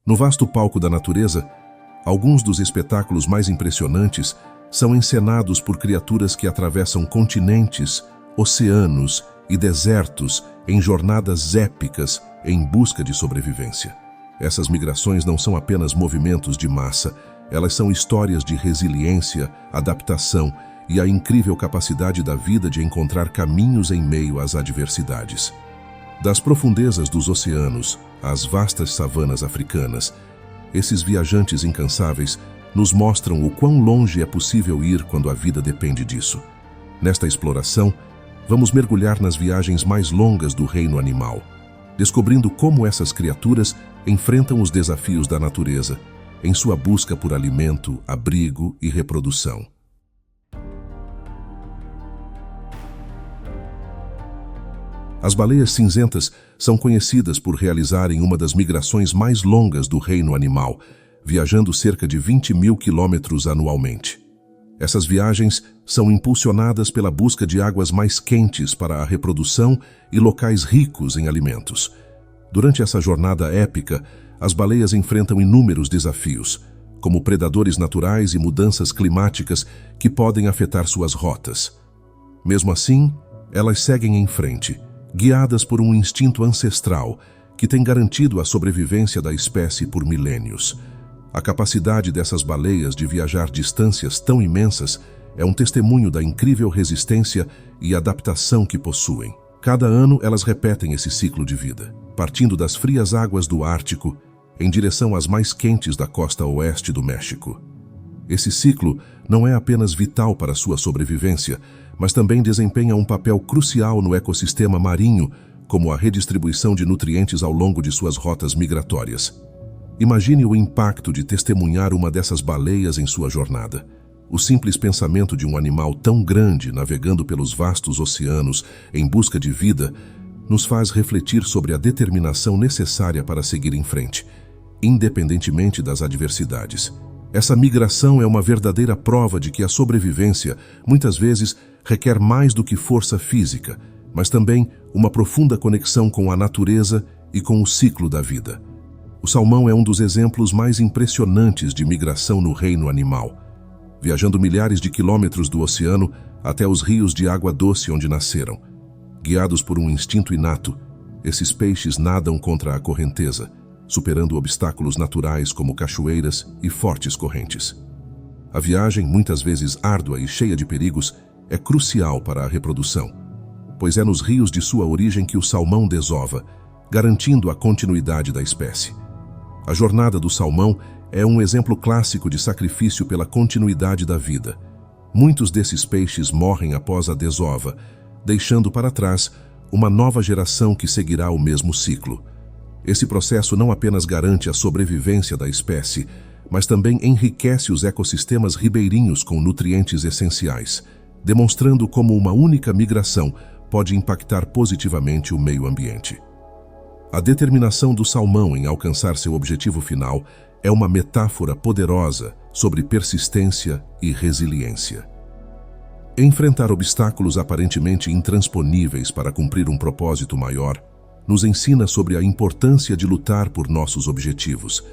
No vasto palco da natureza, alguns dos espetáculos mais impressionantes são encenados por criaturas que atravessam continentes, oceanos e desertos em jornadas épicas em busca de sobrevivência. Essas migrações não são apenas movimentos de massa, elas são histórias de resiliência, adaptação e a incrível capacidade da vida de encontrar caminhos em meio às adversidades. Das profundezas dos oceanos às vastas savanas africanas, esses viajantes incansáveis nos mostram o quão longe é possível ir quando a vida depende disso. Nesta exploração, vamos mergulhar nas viagens mais longas do reino animal, descobrindo como essas criaturas enfrentam os desafios da natureza em sua busca por alimento, abrigo e reprodução. As baleias cinzentas são conhecidas por realizarem uma das migrações mais longas do reino animal, viajando cerca de 20 mil quilômetros anualmente. Essas viagens são impulsionadas pela busca de águas mais quentes para a reprodução e locais ricos em alimentos. Durante essa jornada épica, as baleias enfrentam inúmeros desafios, como predadores naturais e mudanças climáticas que podem afetar suas rotas. Mesmo assim, elas seguem em frente, guiadas por um instinto ancestral que tem garantido a sobrevivência da espécie por milênios. A capacidade dessas baleias de viajar distâncias tão imensas é um testemunho da incrível resistência e adaptação que possuem. Cada ano elas repetem esse ciclo de vida, partindo das frias águas do Ártico em direção às mais quentes da costa oeste do México. Esse ciclo não é apenas vital para sua sobrevivência, mas também desempenha um papel crucial no ecossistema marinho, como a redistribuição de nutrientes ao longo de suas rotas migratórias. Imagine o impacto de testemunhar uma dessas baleias em sua jornada. O simples pensamento de um animal tão grande navegando pelos vastos oceanos em busca de vida nos faz refletir sobre a determinação necessária para seguir em frente, independentemente das adversidades. Essa migração é uma verdadeira prova de que a sobrevivência, muitas vezes, requer mais do que força física, mas também uma profunda conexão com a natureza e com o ciclo da vida. O salmão é um dos exemplos mais impressionantes de migração no reino animal, viajando milhares de quilômetros do oceano até os rios de água doce onde nasceram. Guiados por um instinto inato, esses peixes nadam contra a correnteza, superando obstáculos naturais como cachoeiras e fortes correntes. A viagem, muitas vezes árdua e cheia de perigos, é crucial para a reprodução, pois é nos rios de sua origem que o salmão desova, garantindo a continuidade da espécie. A jornada do salmão é um exemplo clássico de sacrifício pela continuidade da vida. Muitos desses peixes morrem após a desova, deixando para trás uma nova geração que seguirá o mesmo ciclo. Esse processo não apenas garante a sobrevivência da espécie, mas também enriquece os ecossistemas ribeirinhos com nutrientes essenciais, demonstrando como uma única migração pode impactar positivamente o meio ambiente. A determinação do salmão em alcançar seu objetivo final é uma metáfora poderosa sobre persistência e resiliência. Enfrentar obstáculos aparentemente intransponíveis para cumprir um propósito maior nos ensina sobre a importância de lutar por nossos objetivos,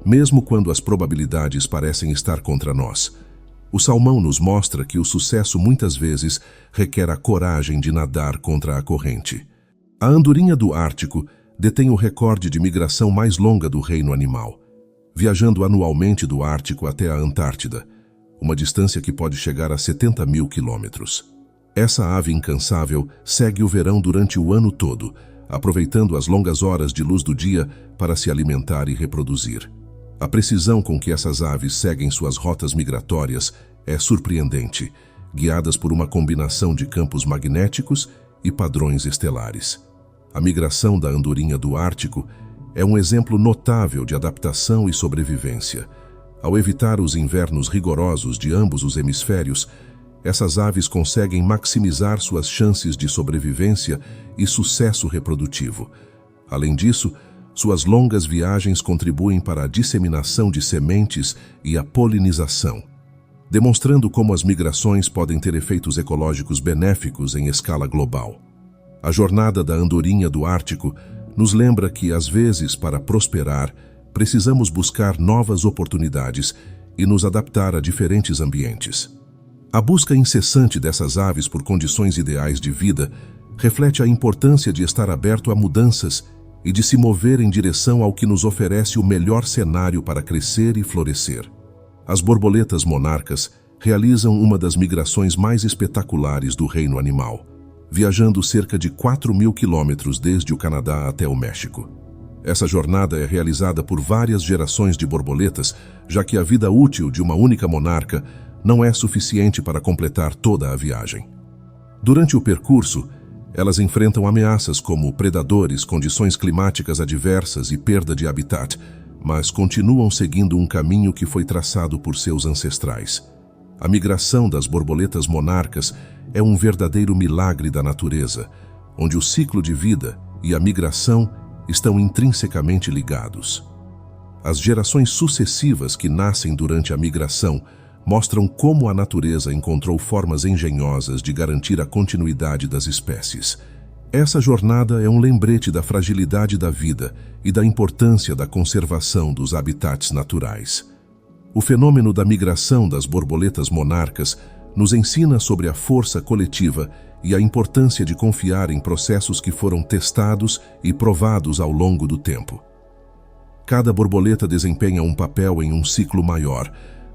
mesmo quando as probabilidades parecem estar contra nós. O salmão nos mostra que o sucesso muitas vezes requer a coragem de nadar contra a corrente. A andorinha do Ártico detém o recorde de migração mais longa do reino animal, viajando anualmente do Ártico até a Antártida, uma distância que pode chegar a 70 mil quilômetros. Essa ave incansável segue o verão durante o ano todo, aproveitando as longas horas de luz do dia para se alimentar e reproduzir. A precisão com que essas aves seguem suas rotas migratórias é surpreendente, guiadas por uma combinação de campos magnéticos e padrões estelares. A migração da andorinha do Ártico é um exemplo notável de adaptação e sobrevivência. Ao evitar os invernos rigorosos de ambos os hemisférios, essas aves conseguem maximizar suas chances de sobrevivência e sucesso reprodutivo. Além disso, suas longas viagens contribuem para a disseminação de sementes e a polinização, demonstrando como as migrações podem ter efeitos ecológicos benéficos em escala global. A jornada da andorinha do Ártico nos lembra que, às vezes, para prosperar, precisamos buscar novas oportunidades e nos adaptar a diferentes ambientes. A busca incessante dessas aves por condições ideais de vida reflete a importância de estar aberto a mudanças e de se mover em direção ao que nos oferece o melhor cenário para crescer e florescer. As borboletas monarcas realizam uma das migrações mais espetaculares do reino animal, viajando cerca de 4.000 quilômetros desde o Canadá até o México. Essa jornada é realizada por várias gerações de borboletas, já que a vida útil de uma única monarca não é suficiente para completar toda a viagem. Durante o percurso, elas enfrentam ameaças como predadores, condições climáticas adversas e perda de habitat, mas continuam seguindo um caminho que foi traçado por seus ancestrais. A migração das borboletas monarcas é um verdadeiro milagre da natureza, onde o ciclo de vida e a migração estão intrinsecamente ligados. As gerações sucessivas que nascem durante a migração mostram como a natureza encontrou formas engenhosas de garantir a continuidade das espécies. Essa jornada é um lembrete da fragilidade da vida e da importância da conservação dos habitats naturais. O fenômeno da migração das borboletas monarcas nos ensina sobre a força coletiva e a importância de confiar em processos que foram testados e provados ao longo do tempo. Cada borboleta desempenha um papel em um ciclo maior,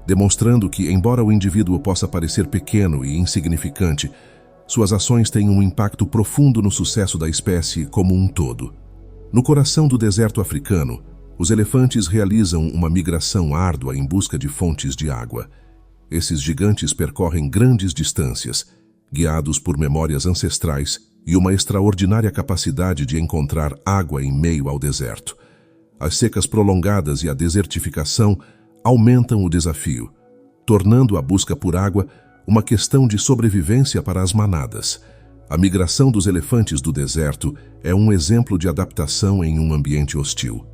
demonstrando que, embora o indivíduo possa parecer pequeno e insignificante, suas ações têm um impacto profundo no sucesso da espécie como um todo. No coração do deserto africano, os elefantes realizam uma migração árdua em busca de fontes de água. Esses gigantes percorrem grandes distâncias, guiados por memórias ancestrais e uma extraordinária capacidade de encontrar água em meio ao deserto. As secas prolongadas e a desertificação aumentam o desafio, tornando a busca por água uma questão de sobrevivência para as manadas. A migração dos elefantes do deserto é um exemplo de adaptação em um ambiente hostil.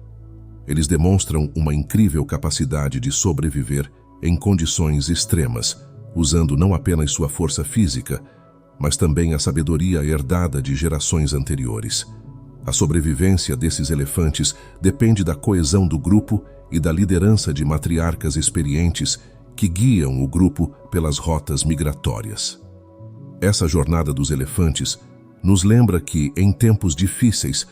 Eles demonstram uma incrível capacidade de sobreviver em condições extremas, usando não apenas sua força física, mas também a sabedoria herdada de gerações anteriores. A sobrevivência desses elefantes depende da coesão do grupo e da liderança de matriarcas experientes que guiam o grupo pelas rotas migratórias. Essa jornada dos elefantes nos lembra que, em tempos difíceis,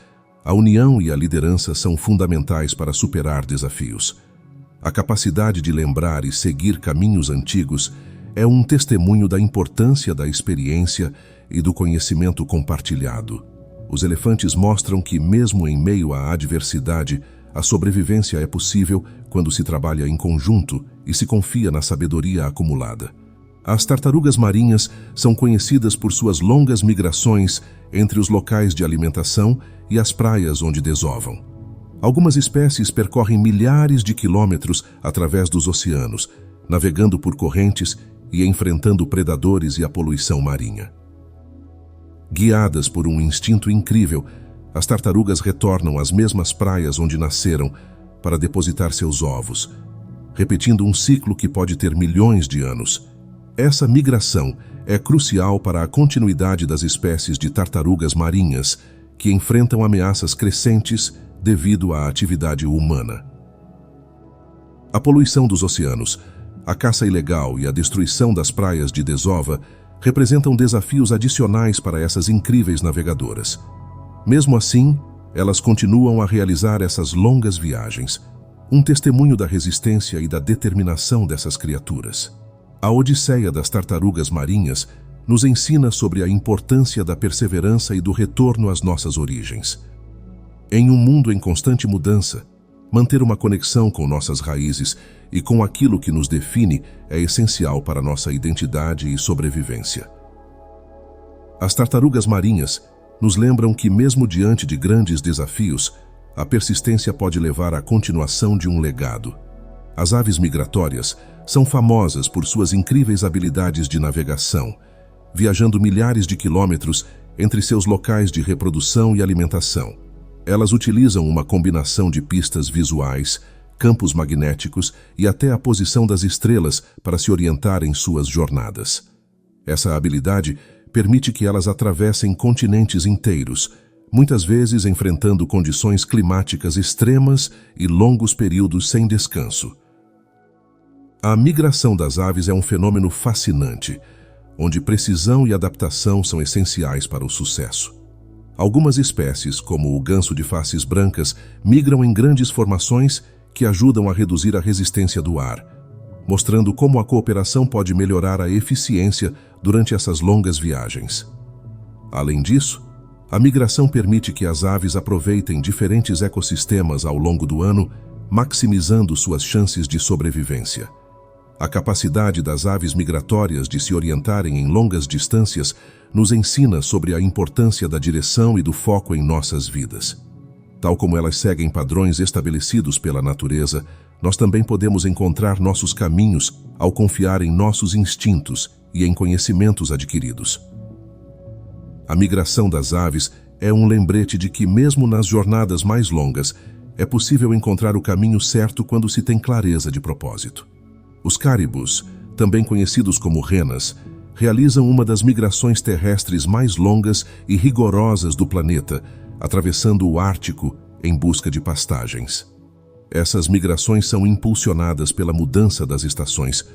a união e a liderança são fundamentais para superar desafios. A capacidade de lembrar e seguir caminhos antigos é um testemunho da importância da experiência e do conhecimento compartilhado. Os elefantes mostram que, mesmo em meio à adversidade, a sobrevivência é possível quando se trabalha em conjunto e se confia na sabedoria acumulada. As tartarugas marinhas são conhecidas por suas longas migrações entre os locais de alimentação e as praias onde desovam. Algumas espécies percorrem milhares de quilômetros através dos oceanos, navegando por correntes e enfrentando predadores e a poluição marinha. Guiadas por um instinto incrível, as tartarugas retornam às mesmas praias onde nasceram para depositar seus ovos, repetindo um ciclo que pode ter milhões de anos. Essa migração é crucial para a continuidade das espécies de tartarugas marinhas que enfrentam ameaças crescentes devido à atividade humana. A poluição dos oceanos, a caça ilegal e a destruição das praias de desova representam desafios adicionais para essas incríveis navegadoras. Mesmo assim, elas continuam a realizar essas longas viagens, um testemunho da resistência e da determinação dessas criaturas. A Odisseia das Tartarugas Marinhas nos ensina sobre a importância da perseverança e do retorno às nossas origens. Em um mundo em constante mudança, manter uma conexão com nossas raízes e com aquilo que nos define é essencial para nossa identidade e sobrevivência. As tartarugas marinhas nos lembram que, mesmo diante de grandes desafios, a persistência pode levar à continuação de um legado. As aves migratórias são famosas por suas incríveis habilidades de navegação, viajando milhares de quilômetros entre seus locais de reprodução e alimentação. Elas utilizam uma combinação de pistas visuais, campos magnéticos e até a posição das estrelas para se orientar em suas jornadas. Essa habilidade permite que elas atravessem continentes inteiros, muitas vezes enfrentando condições climáticas extremas e longos períodos sem descanso. A migração das aves é um fenômeno fascinante, onde precisão e adaptação são essenciais para o sucesso. Algumas espécies, como o ganso de faces brancas, migram em grandes formações que ajudam a reduzir a resistência do ar, mostrando como a cooperação pode melhorar a eficiência durante essas longas viagens. Além disso, a migração permite que as aves aproveitem diferentes ecossistemas ao longo do ano, maximizando suas chances de sobrevivência. A capacidade das aves migratórias de se orientarem em longas distâncias nos ensina sobre a importância da direção e do foco em nossas vidas. Tal como elas seguem padrões estabelecidos pela natureza, nós também podemos encontrar nossos caminhos ao confiar em nossos instintos e em conhecimentos adquiridos. A migração das aves é um lembrete de que, mesmo nas jornadas mais longas, é possível encontrar o caminho certo quando se tem clareza de propósito. Os caribus, também conhecidos como renas, realizam uma das migrações terrestres mais longas e rigorosas do planeta, atravessando o Ártico em busca de pastagens. Essas migrações são impulsionadas pela mudança das estações,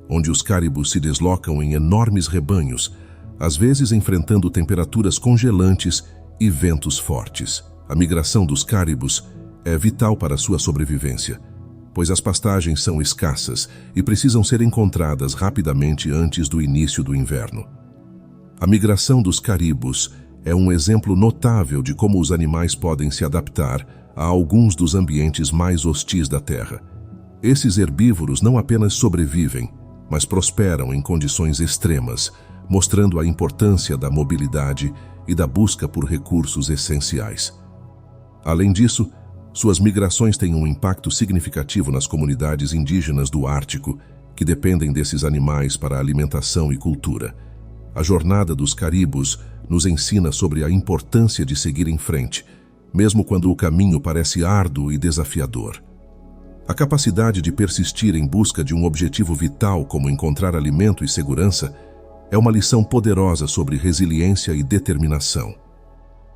onde os caribus se deslocam em enormes rebanhos, às vezes enfrentando temperaturas congelantes e ventos fortes. A migração dos caribus é vital para sua sobrevivência, pois as pastagens são escassas e precisam ser encontradas rapidamente antes do início do inverno. A migração dos caribus é um exemplo notável de como os animais podem se adaptar a alguns dos ambientes mais hostis da Terra. Esses herbívoros não apenas sobrevivem, mas prosperam em condições extremas, mostrando a importância da mobilidade e da busca por recursos essenciais. Além disso, suas migrações têm um impacto significativo nas comunidades indígenas do Ártico, que dependem desses animais para alimentação e cultura. A jornada dos caribus nos ensina sobre a importância de seguir em frente, mesmo quando o caminho parece árduo e desafiador. A capacidade de persistir em busca de um objetivo vital, como encontrar alimento e segurança, é uma lição poderosa sobre resiliência e determinação.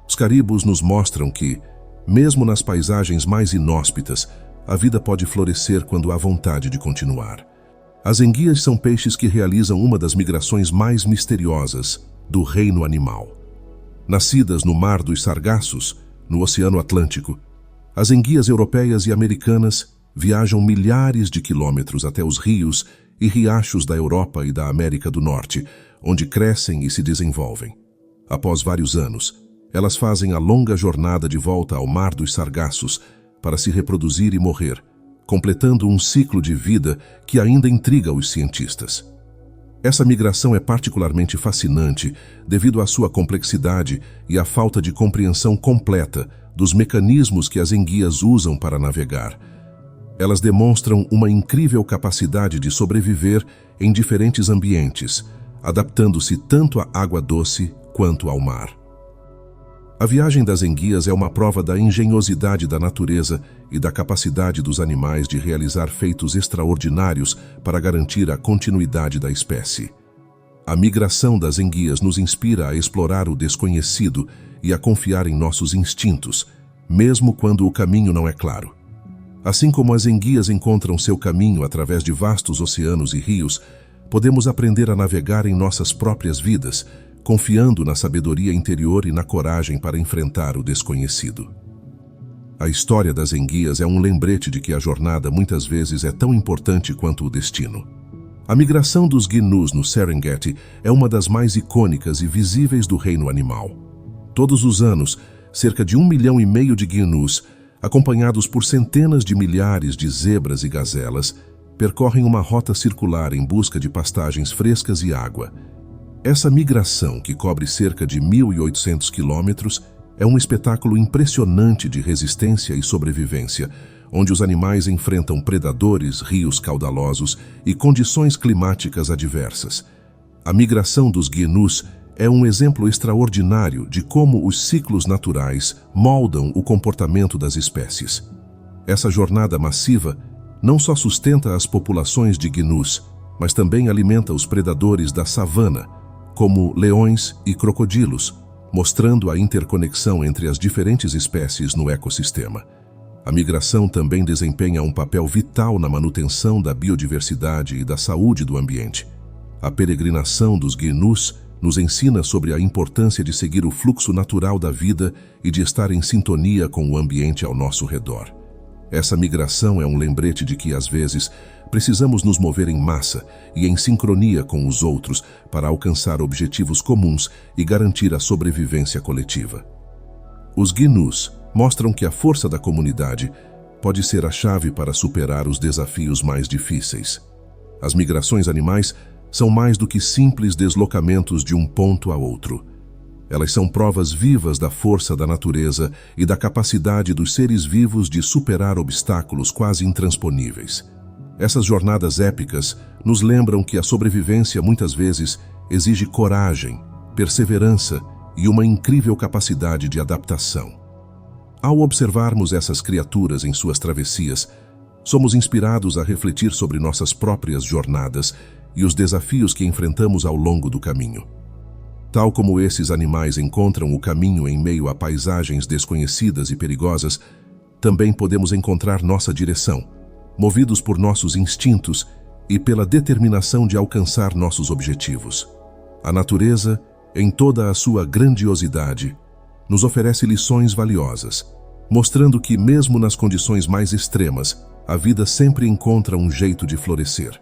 Os caribus nos mostram que, mesmo nas paisagens mais inóspitas, a vida pode florescer quando há vontade de continuar. As enguias são peixes que realizam uma das migrações mais misteriosas do reino animal. Nascidas no Mar dos Sargassos, no Oceano Atlântico, as enguias europeias e americanas viajam milhares de quilômetros até os rios e riachos da Europa e da América do Norte, onde crescem e se desenvolvem. Após vários anos, elas fazem a longa jornada de volta ao Mar dos Sargassos para se reproduzir e morrer, completando um ciclo de vida que ainda intriga os cientistas. Essa migração é particularmente fascinante devido à sua complexidade e à falta de compreensão completa dos mecanismos que as enguias usam para navegar. Elas demonstram uma incrível capacidade de sobreviver em diferentes ambientes, adaptando-se tanto à água doce quanto ao mar. A viagem das enguias é uma prova da engenhosidade da natureza e da capacidade dos animais de realizar feitos extraordinários para garantir a continuidade da espécie. A migração das enguias nos inspira a explorar o desconhecido e a confiar em nossos instintos, mesmo quando o caminho não é claro. Assim como as enguias encontram seu caminho através de vastos oceanos e rios, podemos aprender a navegar em nossas próprias vidas, confiando na sabedoria interior e na coragem para enfrentar o desconhecido. A história das enguias é um lembrete de que a jornada muitas vezes é tão importante quanto o destino. A migração dos gnus no Serengeti é uma das mais icônicas e visíveis do reino animal. Todos os anos, cerca de 1,5 milhão de gnus, acompanhados por centenas de milhares de zebras e gazelas, percorrem uma rota circular em busca de pastagens frescas e água. Essa migração, que cobre cerca de 1.800 quilômetros, é um espetáculo impressionante de resistência e sobrevivência, onde os animais enfrentam predadores, rios caudalosos e condições climáticas adversas. A migração dos gnus é um exemplo extraordinário de como os ciclos naturais moldam o comportamento das espécies. Essa jornada massiva não só sustenta as populações de gnus, mas também alimenta os predadores da savana, como leões e crocodilos, mostrando a interconexão entre as diferentes espécies no ecossistema. A migração também desempenha um papel vital na manutenção da biodiversidade e da saúde do ambiente. A peregrinação dos gnus nos ensina sobre a importância de seguir o fluxo natural da vida e de estar em sintonia com o ambiente ao nosso redor. Essa migração é um lembrete de que, às vezes, precisamos nos mover em massa e em sincronia com os outros para alcançar objetivos comuns e garantir a sobrevivência coletiva. Os gnus mostram que a força da comunidade pode ser a chave para superar os desafios mais difíceis. As migrações animais são mais do que simples deslocamentos de um ponto a outro. Elas são provas vivas da força da natureza e da capacidade dos seres vivos de superar obstáculos quase intransponíveis. Essas jornadas épicas nos lembram que a sobrevivência muitas vezes exige coragem, perseverança e uma incrível capacidade de adaptação. Ao observarmos essas criaturas em suas travessias, somos inspirados a refletir sobre nossas próprias jornadas e os desafios que enfrentamos ao longo do caminho. Tal como esses animais encontram o caminho em meio a paisagens desconhecidas e perigosas, também podemos encontrar nossa direção, movidos por nossos instintos e pela determinação de alcançar nossos objetivos. A natureza, em toda a sua grandiosidade, nos oferece lições valiosas, mostrando que, mesmo nas condições mais extremas, a vida sempre encontra um jeito de florescer.